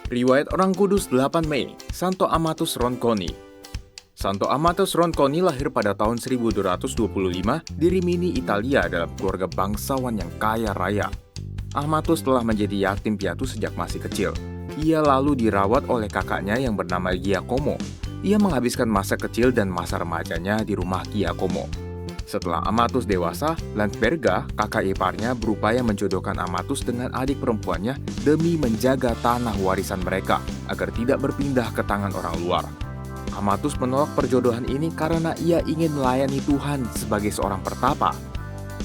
Riwayat Orang Kudus 8 Mei, Santo Amatus Ronconi. Santo Amatus Ronconi lahir pada tahun 1225 di Rimini, Italia dalam keluarga bangsawan yang kaya raya. Amatus telah menjadi yatim piatu sejak masih kecil. Ia lalu dirawat oleh kakaknya yang bernama Giacomo. Ia menghabiskan masa kecil dan masa remajanya di rumah Giacomo. Setelah Amatus dewasa, Landsberga, kakak iparnya, berupaya menjodohkan Amatus dengan adik perempuannya demi menjaga tanah warisan mereka agar tidak berpindah ke tangan orang luar. Amatus menolak perjodohan ini karena ia ingin melayani Tuhan sebagai seorang pertapa.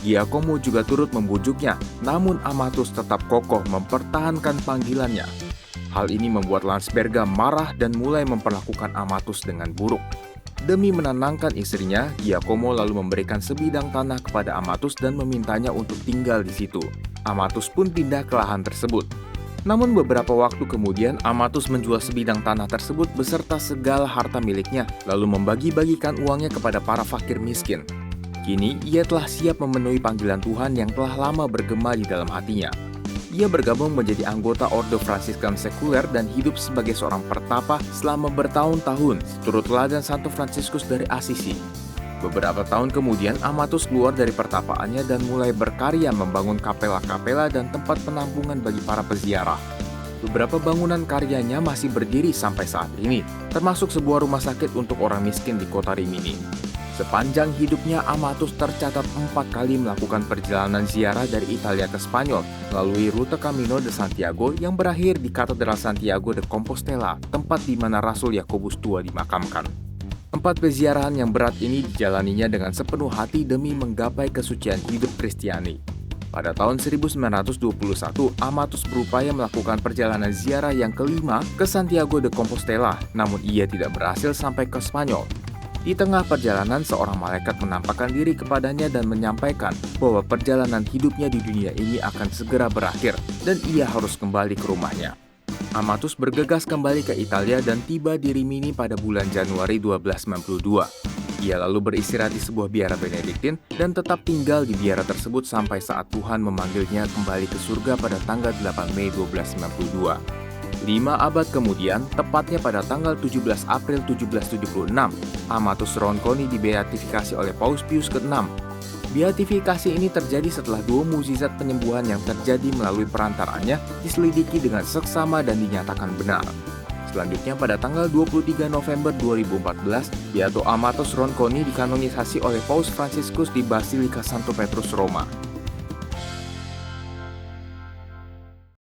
Giacomo juga turut membujuknya, namun Amatus tetap kokoh mempertahankan panggilannya. Hal ini membuat Landsberga marah dan mulai memperlakukan Amatus dengan buruk. Demi menenangkan istrinya, Giacomo lalu memberikan sebidang tanah kepada Amatus dan memintanya untuk tinggal di situ. Amatus pun pindah ke lahan tersebut. Namun beberapa waktu kemudian, Amatus menjual sebidang tanah tersebut beserta segala harta miliknya, lalu membagi-bagikan uangnya kepada para fakir miskin. Kini, ia telah siap memenuhi panggilan Tuhan yang telah lama bergema di dalam hatinya. Ia bergabung menjadi anggota Ordo Fransiskan sekuler dan hidup sebagai seorang pertapa selama bertahun-tahun, turut teladan Santo Fransiskus dari Assisi. Beberapa tahun kemudian, Amatus keluar dari pertapaannya dan mulai berkarya membangun kapela-kapela dan tempat penampungan bagi para peziarah. Beberapa bangunan karyanya masih berdiri sampai saat ini, termasuk sebuah rumah sakit untuk orang miskin di kota Rimini. Sepanjang hidupnya, Amatus tercatat 4 kali melakukan perjalanan ziarah dari Italia ke Spanyol melalui rute Camino de Santiago yang berakhir di Katedral Santiago de Compostela, tempat di mana Rasul Yakobus II dimakamkan. 4 peziarahan yang berat ini dijalaninya dengan sepenuh hati demi menggapai kesucian hidup Kristiani. Pada tahun 1921, Amatus berupaya melakukan perjalanan ziarah yang kelima ke Santiago de Compostela, namun ia tidak berhasil sampai ke Spanyol. Di tengah perjalanan, seorang malaikat menampakkan diri kepadanya dan menyampaikan bahwa perjalanan hidupnya di dunia ini akan segera berakhir dan ia harus kembali ke rumahnya. Amatus bergegas kembali ke Italia dan tiba di Rimini pada bulan Januari 1292. Ia lalu beristirahat di sebuah biara Benediktin dan tetap tinggal di biara tersebut sampai saat Tuhan memanggilnya kembali ke surga pada tanggal 8 Mei 1292. 5 abad kemudian, tepatnya pada tanggal 17 April 1776, Amatus Ronconi dibeatifikasi oleh Paus Pius ke-6. Beatifikasi ini terjadi setelah 2 mukjizat penyembuhan yang terjadi melalui perantaranya diselidiki dengan seksama dan dinyatakan benar. Selanjutnya pada tanggal 23 November 2014, Beato Amatus Ronconi dikanonisasi oleh Paus Fransiskus di Basilika Santo Petrus, Roma.